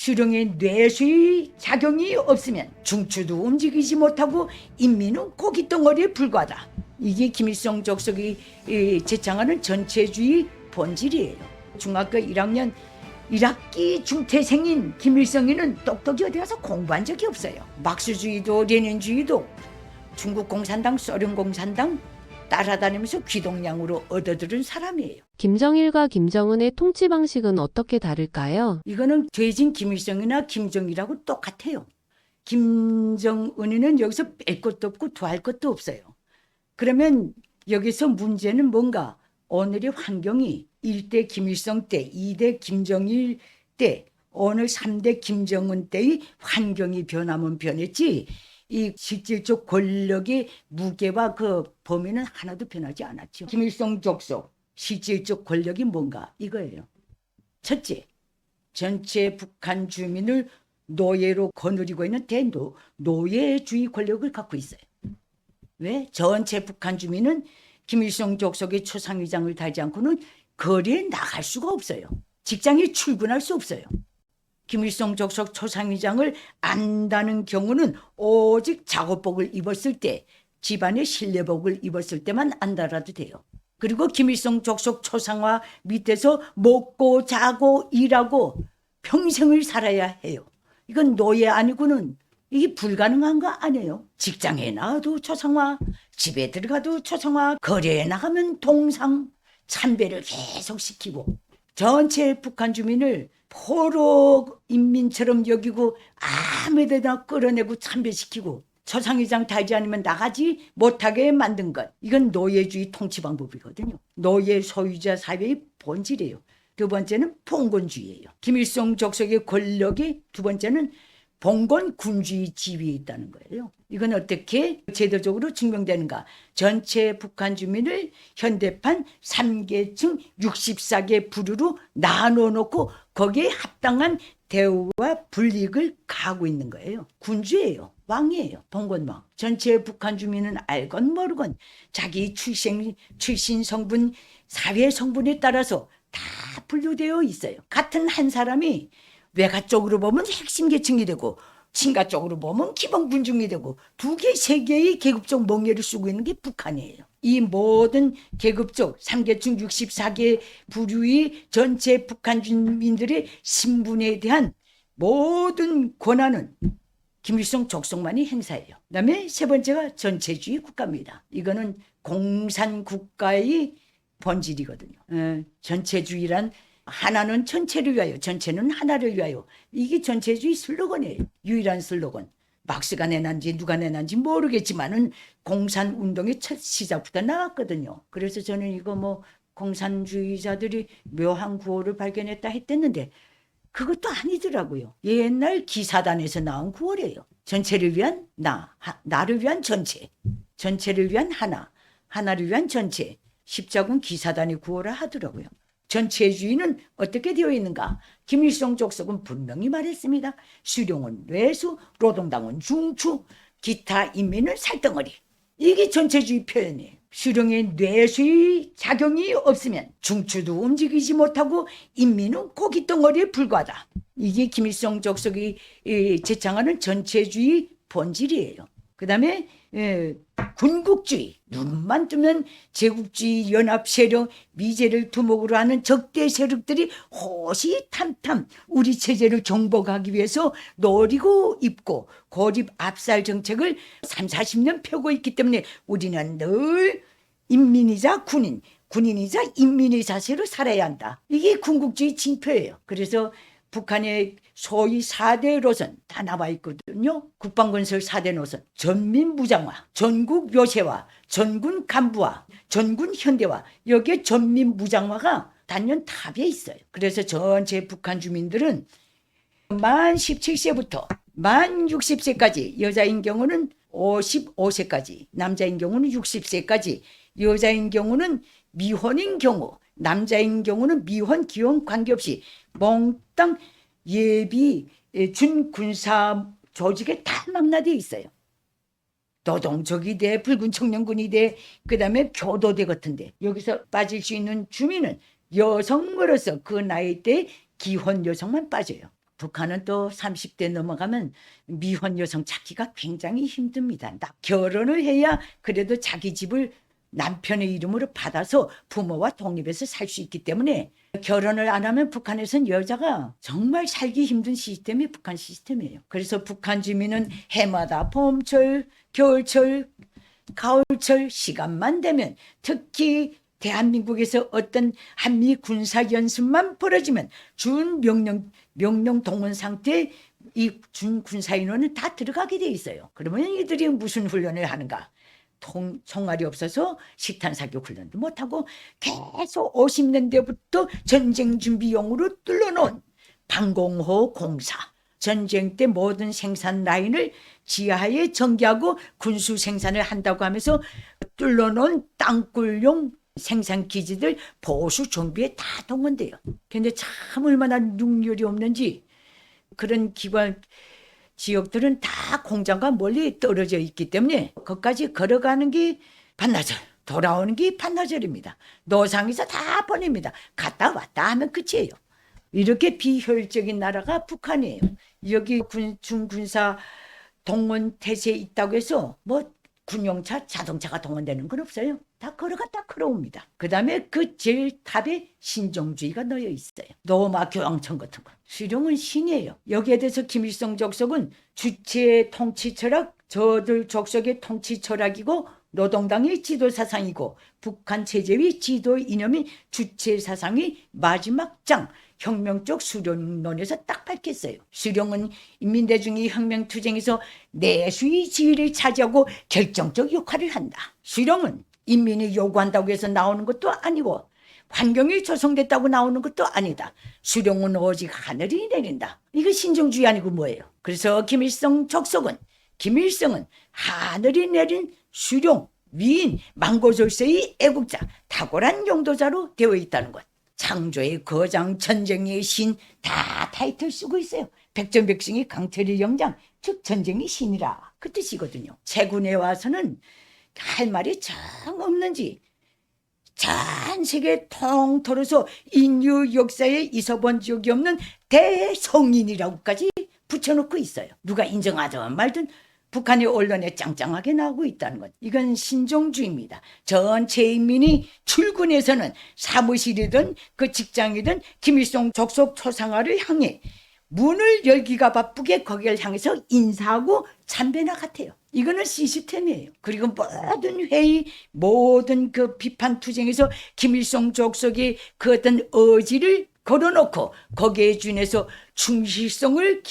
수령의 뇌수의 작용이 없으면 중추도 움직이지 못하고 인민은 고깃덩어리에 불과하다. 이게 김일성 족속이 제창하는 전체주의 본질이에요. 중학교 1학년 1학기 중퇴생인 김일성이는 똑똑히 어디 가서 공부한 적이 없어요. 막스주의도 레닌주의도 중국 공산당, 소련 공산당 따라다니면서 귀동냥으로 얻어들은 사람이에요. 김정일과 김정은의 통치 방식은 어떻게 다를까요? 이거는 돼진 김일성이나 김정일하고 똑같아요. 김정은이는 여기서 뺄 것도 없고 더할 것도 없어요. 그러면 여기서 문제는 뭔가 오늘의 환경이 1대 김일성 때, 2대 김정일 때, 오늘 3대 김정은 때의 환경이 변하면 변했지 이 실질적 권력의 무게와 그 범위는 하나도 변하지 않았죠. 김일성 족속 실질적 권력이 뭔가 이거예요. 첫째, 전체 북한 주민을 노예로 거느리고 있는 대노예주의 권력을 갖고 있어요. 왜? 전체 북한 주민은 김일성 족속의 초상위장을 달지 않고는 거리에 나갈 수가 없어요. 직장에 출근할 수 없어요. 김일성 족속 초상위장을 안다는 경우는 오직 작업복을 입었을 때, 집안의 실내복을 입었을 때만 안다라도 돼요. 그리고 김일성 족속 초상화 밑에서 먹고 자고 일하고 평생을 살아야 해요. 이건 노예 아니고는 이게 불가능한 거 아니에요. 직장에 나가도 초상화, 집에 들어가도 초상화, 거리에 나가면 동상, 참배를 계속 시키고 전체 북한 주민을 포로 인민처럼 여기고 아무 데나 끌어내고 참배시키고 초상위장 달지 않으면 나가지 못하게 만든 것. 이건 노예주의 통치 방법이거든요. 노예 소유자 사회의 본질이에요. 두 번째는 봉건주의예요. 김일성 족속의 권력이 두 번째는 봉건군주의 지위에 있다는 거예요. 이건 어떻게 제도적으로 증명되는가? 전체 북한 주민을 현대판 3계층 64개 부류로 나눠놓고 거기에 합당한 대우와 불이익을 가하고 있는 거예요. 군주예요. 왕이에요. 봉건왕. 전체 북한 주민은 알건 모르건 자기 출신 성분, 사회 성분에 따라서 다 분류되어 있어요. 같은 한 사람이 외가 쪽으로 보면 핵심 계층이 되고 친가 쪽으로 보면 기본군중이 되고 두 개, 세 개의 계급적 멍에를 쓰고 있는 게 북한이에요. 이 모든 계급적 3계층 64개 부류의 전체 북한 주민들의 신분에 대한 모든 권한은 김일성 족속만이 행사해요. 그다음에 세 번째가 전체주의 국가입니다. 이거는 공산국가의 본질이거든요. 전체주의란 하나는 전체를 위하여, 전체는 하나를 위하여. 이게 전체주의 슬로건이에요. 유일한 슬로건. 막스가 내놨는지 누가 내놨는지 모르겠지만은 공산운동의 첫 시작부터 나왔거든요. 그래서 저는 이거 뭐 공산주의자들이 묘한 구호를 발견했다 했댔는데 그것도 아니더라고요. 옛날 기사단에서 나온 구호래요. 전체를 위한 나를 위한 전체, 전체를 위한 하나를 위한 전체. 십자군 기사단의 구호라 하더라고요. 전체주의는 어떻게 되어 있는가? 김일성 족속은 분명히 말했습니다. 수령은 뇌수, 노동당은 중추, 기타 인민은 살덩어리. 이게 전체주의 표현이에요. 수령의 뇌수의 작용이 없으면 중추도 움직이지 못하고 인민은 고깃덩어리에 불과하다. 이게 김일성 족속이 제창하는 전체주의 본질이에요. 그 다음에 군국주의, 눈만 뜨면 제국주의 연합 세력, 미제를 두목으로 하는 적대 세력들이 호시탐탐 우리 체제를 정복하기 위해서 노리고 있고 고립 압살 정책을 30-40년 펴고 있기 때문에 우리는 늘 인민이자 군인이자 인민의 자세로 살아야 한다. 이게 군국주의 징표예요. 그래서 북한의 소위 4대 노선 다 나와 있거든요. 국방건설 4대 노선. 전민 무장화, 전국 묘세화, 전군 간부화, 전군 현대화. 여기에 전민 무장화가 단연 탑에 있어요. 그래서 전체 북한 주민들은 만 17세부터 만 60세까지, 여자인 경우는 55세까지, 남자인 경우는 60세까지, 여자인 경우는 미혼인 경우, 남자인 경우는 미혼, 기혼 관계없이 몽땅 예비 준군사 조직에 다 망라되어 있어요. 노동족이 돼, 붉은 청년군이 돼, 그 다음에 교도대 같은데 여기서 빠질 수 있는 주민은 여성으로서 그 나이 때 기혼 여성만 빠져요. 북한은 또 30대 넘어가면 미혼 여성 찾기가 굉장히 힘듭니다. 결혼을 해야 그래도 자기 집을 남편의 이름으로 받아서 부모와 독립해서 살 수 있기 때문에 결혼을 안 하면 북한에서는 여자가 정말 살기 힘든 시스템이 북한 시스템이에요. 그래서 북한 주민은 해마다 봄철, 겨울철, 가을철 시간만 되면 특히 대한민국에서 어떤 한미 군사 연습만 벌어지면 준 명령 동원 상태에 이 준 군사 인원은 다 들어가게 돼 있어요. 그러면 이들이 무슨 훈련을 하는가? 총알이 없어서 식탄 사격 훈련도 못하고 계속 50년대부터 전쟁 준비용으로 뚫어놓은 방공호 공사, 전쟁 때 모든 생산 라인을 지하에 전개하고 군수 생산을 한다고 하면서 뚫어놓은 땅굴용 생산 기지들 보수 정비에 다 동원돼요. 근데 참 얼마나 능률이 없는지 그런 기관 지역들은 다 공장과 멀리 떨어져 있기 때문에 거기까지 걸어가는 게 반나절, 돌아오는 게 반나절입니다. 노상에서 다 보냅니다. 갔다 왔다 하면 끝이에요. 이렇게 비효율적인 나라가 북한이에요. 여기 중군사 동원 태세에 있다고 해서 뭐 군용차, 자동차가 동원되는 건 없어요. 다 걸어갔다 걸어옵니다. 그 다음에 그 제일 탑에 신종주의가 놓여 있어요. 노마 교황청 같은 거. 수령은 신이에요. 여기에 대해서 김일성 족속은 주체 통치 철학, 저들 족속의 통치 철학이고 노동당의 지도 사상이고 북한 체제의 지도 이념이 주체 사상의 마지막 장 혁명적 수령론에서 딱 밝혔어요. 수령은 인민대중이 혁명투쟁에서 내수의 지위를 차지하고 결정적 역할을 한다. 수령은 인민이 요구한다고 해서 나오는 것도 아니고 환경이 조성됐다고 나오는 것도 아니다. 수령은 오직 하늘이 내린다. 이거 신종주의 아니고 뭐예요? 그래서 김일성 족속은 김일성은 하늘이 내린 수령, 위인, 망고절세의 애국자, 탁월한 용도자로 되어 있다는 것. 창조의 거장, 전쟁의 신 다 타이틀 쓰고 있어요. 백전백승이 강철의 영장, 즉 전쟁의 신이라 그 뜻이거든요. 최근에 와서는 할 말이 정 없는지 전 세계 통틀어서 인류 역사에 있어본 적이 없는 대성인이라고까지 붙여놓고 있어요. 누가 인정하든 말든 북한의 언론에 짱짱하게 나오고 있다는 것. 이건 신종주의입니다. 전체 인민이 출근해서는 사무실이든 그 직장이든 김일성 족속 초상화를 향해 문을 열기가 바쁘게 거기를 향해서 인사하고 참배나 같아요. 이거는 시스템이에요. 그리고 모든 회의, 모든 그 비판 투쟁에서 김일성 족속의 그 어떤 의지를 걸어놓고 거기에 준해서 충실성을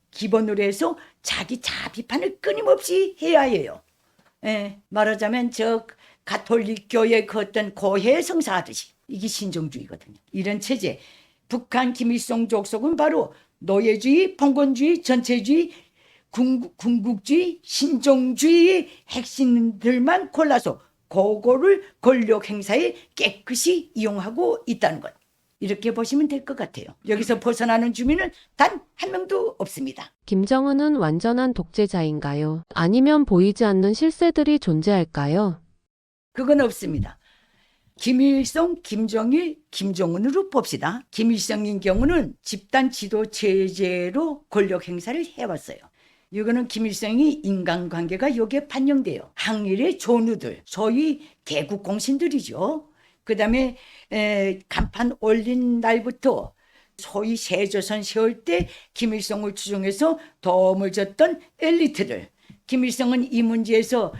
기본으로 해서 자기 자비판을 끊임없이 해야 해요. 말하자면 저 가톨릭 교회 그 어떤 고해 성사하듯이 이게 신종주의거든요. 이런 체제, 북한 김일성 족속은 바로 노예주의, 봉건주의, 전체주의, 군국주의, 신종주의의 핵심들만 골라서 그거를 권력 행사에 깨끗이 이용하고 있다는 것. 이렇게 보시면 될 것 같아요. 여기서 벗어나는 주민은 단 한 명도 없습니다. 김정은은 완전한 독재자인가요? 아니면 보이지 않는 실세들이 존재할까요? 그건 없습니다. 김일성, 김정일, 김정은으로 봅시다. 김일성인 경우는 집단 지도 체제로 권력 행사를 해왔어요. 이거는 김일성이 인간관계가 여기에 반영돼요. 항일의 존우들, 소위 개국공신들이죠. 그 다음에 간판 올린 날부터 소위 세조선 세월 때 김일성을 추종해서 도움을 줬던 엘리트들. 김일성은 이 문제에서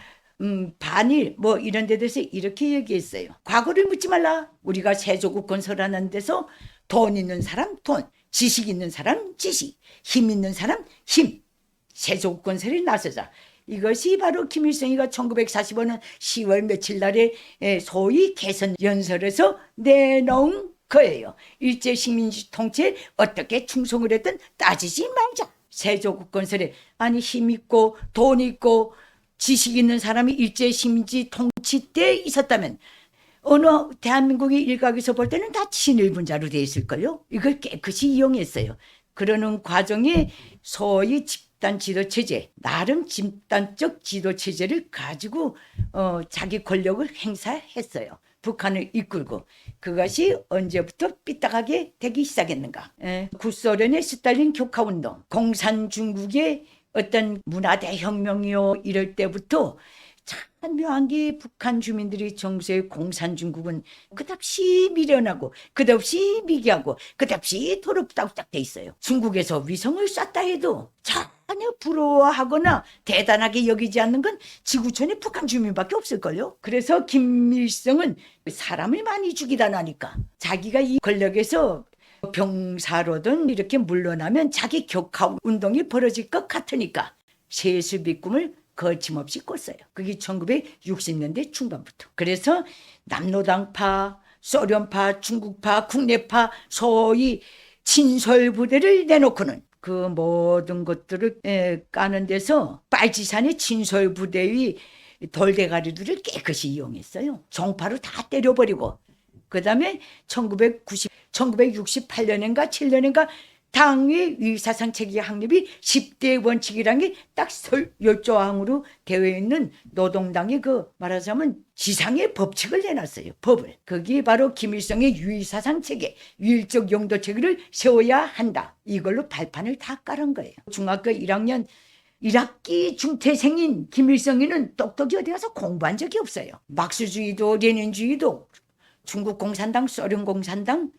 반일 뭐 이런 데 대해서 이렇게 얘기했어요. 과거를 묻지 말라. 우리가 세조국 건설하는 데서 돈 있는 사람 돈, 지식 있는 사람 지식, 힘 있는 사람 힘. 세조국 건설에 나서자. 이것이 바로 김일성이가 1945년 10월 며칠 날에 소위 개선 연설에서 내놓은 거예요. 일제 식민지 통치에 어떻게 충성을 했든 따지지 말자. 세조국 건설에 아니 힘 있고 돈 있고 지식 있는 사람이 일제 식민지 통치 때 있었다면 어느 대한민국의 일각에서 볼 때는 다 친일분자로 돼 있을걸요. 이걸 깨끗이 이용했어요. 그러는 과정에 소위 집단 지도 체제, 나름 집단적 지도 체제를 가지고 자기 권력을 행사했어요. 북한을 이끌고 그것이 언제부터 삐딱하게 되기 시작했는가. 구소련의 스탈린 교카운동, 공산중국의 어떤 문화대혁명이요 이럴 때부터 참 묘한 게 북한 주민들이 정서의 공산중국은 끝없이 미련하고 끝없이 미개하고 끝없이 더럽다고 돼 있어요. 중국에서 위성을 쐈다 해도 전혀 부러워하거나 대단하게 여기지 않는 건 지구촌의 북한 주민밖에 없을걸요. 그래서 김일성은 사람을 많이 죽이다 나니까 자기가 이 권력에서 병사로든 이렇게 물러나면 자기 격하 운동이 벌어질 것 같으니까 세습의 꿈을 거침없이 꿨어요. 그게 1960년대 중반부터. 그래서 남로당파, 소련파, 중국파, 국내파 소위 친설부대를 내놓고는 그 모든 것들을 까는 데서 빨치산의 친설부대의 돌대가리들을 깨끗이 이용했어요. 종파로 다 때려버리고 그 다음에 1968년인가 7년인가 당의 위사상 체계 확립이 10대 원칙이라는 게 딱 10조항으로 되어 있는 노동당이 그 말하자면 지상의 법칙을 내놨어요. 법을. 그게 바로 김일성의 위사상 체계, 위일적 용도 체계를 세워야 한다. 이걸로 발판을 다 깔은 거예요. 중학교 1학년 1학기 중퇴생인 김일성이는 똑똑히 어디 가서 공부한 적이 없어요. 막스주의도 레닌주의도 중국 공산당, 소련 공산당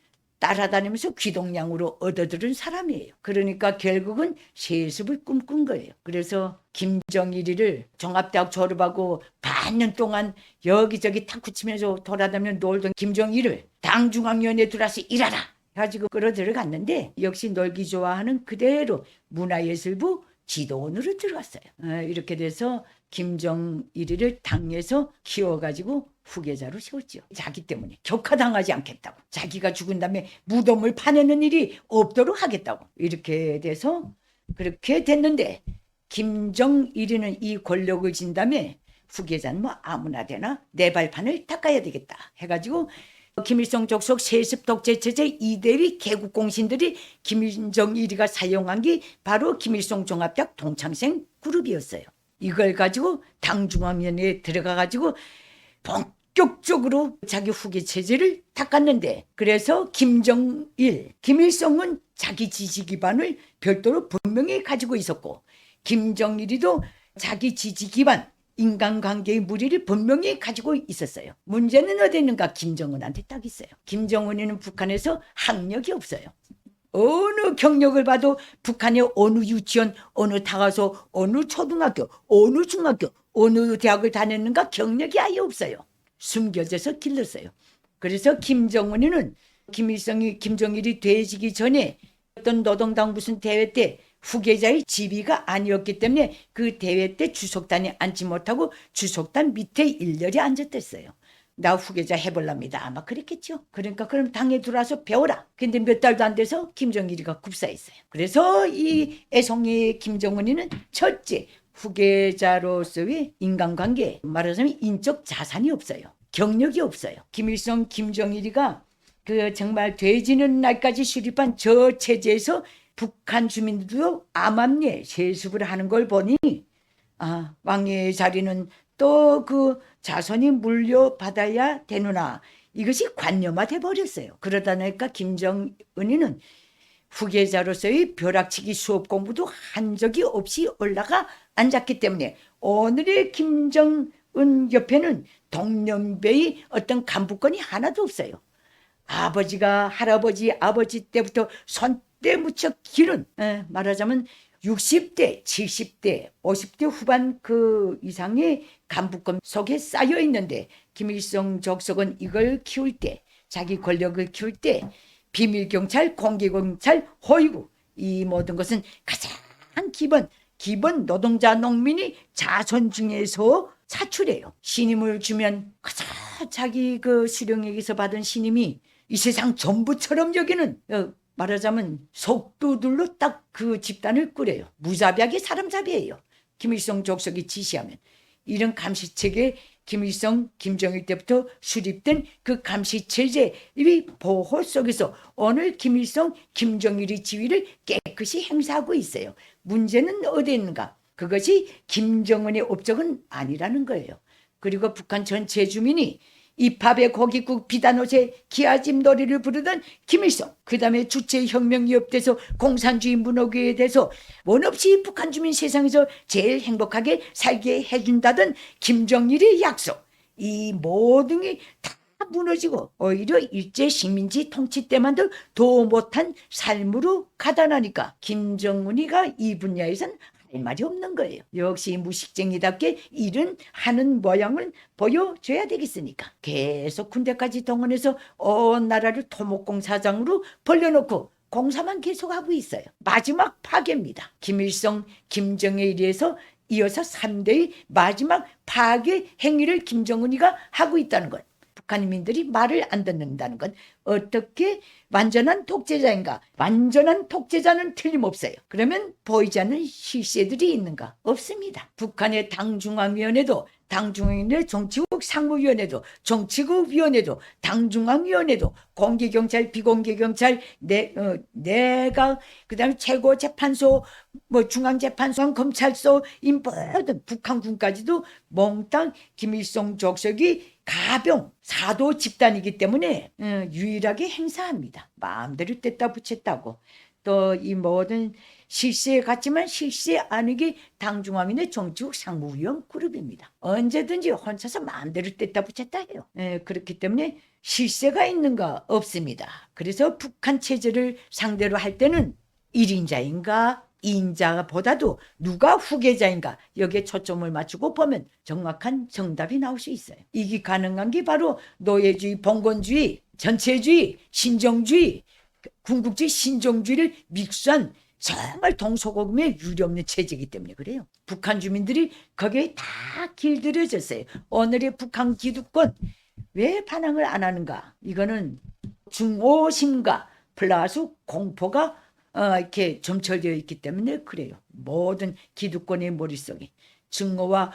따라다니면서 귀동냥으로 얻어들은 사람이에요. 그러니까 결국은 세습을 꿈꾼 거예요. 그래서 김정일이를 종합대학 졸업하고 반년 동안 여기저기 탁구 치면서 돌아다니며 놀던 김정일을 당중앙위원회에 들어와서 일하라 가지고 끌어들어갔는데 역시 놀기 좋아하는 그대로 문화예술부 지도원으로 들어갔어요. 이렇게 돼서 김정일이를 당에서 키워가지고 후계자로 세웠죠. 자기 때문에 격하당하지 않겠다고. 자기가 죽은 다음에 무덤을 파내는 일이 없도록 하겠다고. 이렇게 돼서 그렇게 됐는데 김정일이는 이 권력을 진 다음에 후계자는 뭐 아무나 되나 내 발판을 닦아야 되겠다 해가지고 김일성 족속 세습 독재 체제 2대의 개국공신들이 김정일이가 사용한 게 바로 김일성 종합대학 동창생 그룹이었어요. 이걸 가지고 당중앙위원회에 들어가가지고 본격적으로 자기 후계 체제를 닦았는데 그래서 김일성은 자기 지지 기반을 별도로 분명히 가지고 있었고 김정일이도 자기 지지 기반 인간관계의 무리를 분명히 가지고 있었어요. 문제는 어디 있는가? 김정은한테 딱 있어요. 김정은이는 북한에서 학력이 없어요. 어느 경력을 봐도 북한의 어느 유치원, 어느 다가서, 어느 초등학교, 어느 중학교, 어느 대학을 다녔는가 경력이 아예 없어요. 숨겨져서 길렀어요. 그래서 김정은이는 김정일이 되지기 전에 어떤 노동당 무슨 대회 때 후계자의 지위가 아니었기 때문에 그 대회 때 주석단에 앉지 못하고 주석단 밑에 일렬에 앉았댔어요. 나 후계자 해볼랍니다. 아마 그랬겠죠. 그러니까 그럼 당에 들어와서 배워라. 근데 몇 달도 안 돼서 김정일이가 굽사했어요. 그래서 이 애송이 김정은이는 첫째 후계자로서의 인간관계 말하자면 인적 자산이 없어요. 경력이 없어요. 김일성 김정일이가 그 정말 돼지는 날까지 수립한 저 체제에서 북한 주민들도 암암리에 세습을 하는 걸 보니 왕의 자리는 또 그 자손이 물려받아야 되느나 이것이 관념화돼 버렸어요. 그러다 보니까 김정은이는 후계자로서의 벼락치기 수업 공부도 한 적이 없이 올라가 앉았기 때문에 오늘의 김정은 옆에는 동년배의 어떤 간부권이 하나도 없어요. 아버지가 할아버지 아버지 때부터 손때 무척 길은 말하자면 60대, 70대, 50대 후반 그 이상의 간부권 속에 쌓여 있는데 김일성 족속은 이걸 키울 때 자기 권력을 키울 때 비밀경찰, 공개경찰, 호위구 이 모든 것은 가장 기본 노동자 농민이 자손 중에서 사출해요. 신임을 주면 가장 자기 그 수령에게서 받은 신임이 이 세상 전부처럼 여기는 말하자면 속도들로 딱 그 집단을 꾸려요. 무자비하게 사람잡이에요. 김일성 족속이 지시하면. 이런 감시체계 김일성, 김정일 때부터 수립된 그 감시체제의 보호 속에서 오늘 김일성, 김정일의 지위를 깨끗이 행사하고 있어요. 문제는 어디에 있는가? 그것이 김정은의 업적은 아니라는 거예요. 그리고 북한 전체 주민이 입밥에 고깃국 비단옷에 기아집 노래를 부르던 김일성, 그 다음에 주체혁명위협돼서 공산주의 무너기에 대해서 원 없이 북한 주민 세상에서 제일 행복하게 살게 해준다던 김정일의 약속, 이 모든 게 다 무너지고 오히려 일제 식민지 통치 때만도 더 못한 삶으로 가다나니까 김정은이가 이 분야에선 할 말이 없는 거예요. 역시 무식쟁이답게 일은 하는 모양을 보여줘야 되겠으니까 계속 군대까지 동원해서 온 나라를 토목공사장으로 벌려놓고 공사만 계속하고 있어요. 마지막 파괴입니다. 김일성, 김정일에서 이어서 3대의 마지막 파괴 행위를 김정은이가 하고 있다는 것. 북한민들이 말을 안 듣는다는 건 어떻게 완전한 독재자인가? 완전한 독재자는 틀림없어요. 그러면 보이지 않는 실세들이 있는가? 없습니다. 북한의 당중앙위원회도, 당중앙위원회 정치국 상무위원회도, 정치국위원회도, 당중앙위원회도, 공개경찰, 비공개경찰, 내각, 그다음에 최고재판소, 중앙재판소, 검찰소, 이 모든 북한군까지도 몽땅 김일성 족속이 가병, 사도 집단이기 때문에 유일하게 행사합니다. 마음대로 뗐다 붙였다고. 또 이 모든 실세에 갔지만 실세 아니게 당중앙위원회 정치국 상무위원 그룹입니다. 언제든지 혼자서 마음대로 뗐다 붙였다 해요. 그렇기 때문에 실세가 있는가? 없습니다. 그래서 북한 체제를 상대로 할 때는 1인자인가? 2인자보다도 누가 후계자인가 여기에 초점을 맞추고 보면 정확한 정답이 나올 수 있어요. 이게 가능한 게 바로 노예주의, 봉건주의, 전체주의, 신정주의, 군국주의, 신정주의를 믹스한 정말 동서고금에 유례없는 체제이기 때문에 그래요. 북한 주민들이 거기에 다 길들여졌어요. 오늘의 북한 기득권 왜 반항을 안 하는가? 이거는 중오심과 플러스 공포가 이렇게 점철되어 있기 때문에 그래요. 모든 기득권의 머릿속에 증오와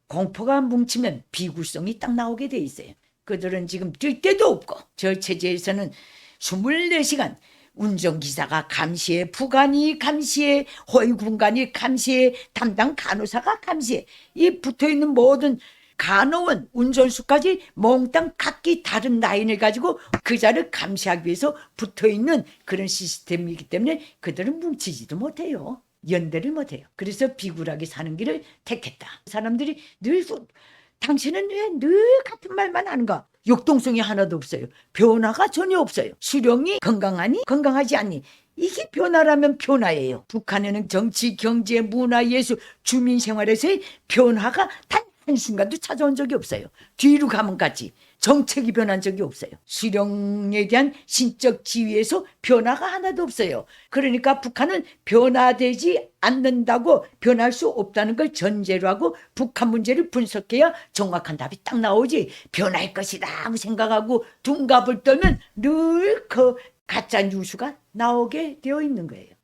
공포가 뭉치면 비굴성이 딱 나오게 돼 있어요. 그들은 지금 뛸 데도 없고 저 체제에서는 24시간 운전기사가 감시해, 부관이 감시해, 호위군관이 감시해, 담당 간호사가 감시해. 이 붙어있는 모든 간호원, 운전수까지 몽땅 각기 다른 라인을 가지고 그 자를 감시하기 위해서 붙어있는 그런 시스템이기 때문에 그들은 뭉치지도 못해요. 연대를 못해요. 그래서 비굴하게 사는 길을 택했다. 사람들이 늘 당신은 왜 늘 같은 말만 하는가? 역동성이 하나도 없어요. 변화가 전혀 없어요. 수령이 건강하니? 건강하지 않니? 이게 변화라면 변화예요. 북한에는 정치, 경제, 문화, 예술, 주민생활에서의 변화가 단 한순간도 찾아온 적이 없어요. 뒤로 가면 같이 정책이 변한 적이 없어요. 수령에 대한 신적 지위에서 변화가 하나도 없어요. 그러니까 북한은 변화되지 않는다고, 변할 수 없다는 걸 전제로 하고 북한 문제를 분석해야 정확한 답이 딱 나오지, 변할 것이다 하고 생각하고 둔갑을 떨면 늘 그 가짜 뉴스가 나오게 되어 있는 거예요.